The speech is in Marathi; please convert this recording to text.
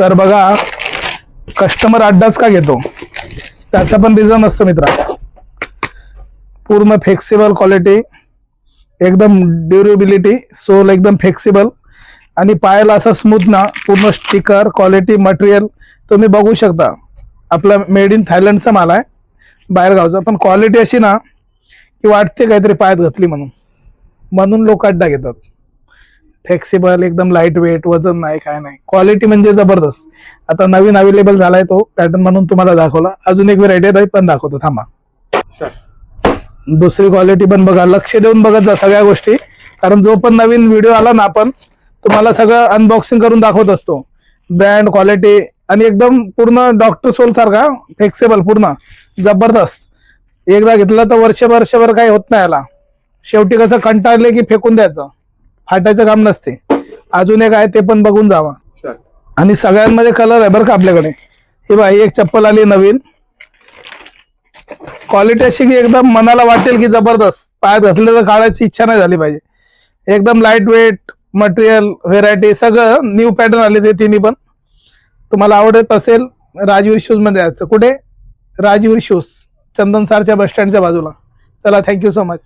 तर बघा, कस्टमर अड्डाच का घेतो त्याचा पण रिझन असतो मित्रा. पूर्ण फ्लेक्सिबल क्वालिटी, एकदम ड्युरेबिलिटी, सोल एकदम फ्लेक्सिबल आणि पायाला असं स्मूथ ना. पूर्ण स्टिकर क्वालिटी मटेरियल तुम्ही बघू शकता. आपला मेड इन थायलंडचा माल आहे, बाहेर गावचा, पण क्वालिटी अशी ना की वाटते काहीतरी पायात घातली म्हणून लोक अड्डा घेतात. फ्लेक्सिबल, एकदम लाईट वेट, वजन नाही काय नाही, क्वालिटी म्हणजे जबरदस्त. आता नवीन अवेलेबल झालाय तो पॅटर्न म्हणून तुम्हाला दाखवला. अजून एक व्हरायटी आहे पण दाखवतो थांबा. दुसरी क्वालिटी पण बघा, लक्ष देऊन बघत जा सगळ्या गोष्टी, कारण जो पण नवीन व्हिडिओ आला ना आपण तुम्हाला सगळं अनबॉक्सिंग करून दाखवत असतो. ब्रँड, क्वालिटी आणि एकदम पूर्ण डॉक्टर सोल सारखा फ्लेक्सिबल, पूर्ण जबरदस्त. एकदा घेतलं तर वर्षभर काही होत नाही याला. शेवटी कसं कंटाळले की फेकून द्यायचं, फाटायचं काम नसते. अजून एक आहे ते पण बघून जावा. आणि सगळ्यांमध्ये कलर आहे बरं का आपल्याकडे. ही बाई एक चप्पल आली नवीन, क्वालिटी अशी की एकदम मनाला वाटेल की जबरदस्त, पायात घातलं तर काढायची इच्छा नाही झाली पाहिजे. एकदम लाईट वेट मटेरियल, व्हेरायटी, सगळं न्यू पॅटर्न आले ते तिन्ही पण. तुम्हाला आवडत असेल राजवीर शूज मध्ये यायचं. कुठे? राजवीर शूज, चंदनसारच्या बस स्टँडच्या बाजूला. चला, थँक्यू सो मच.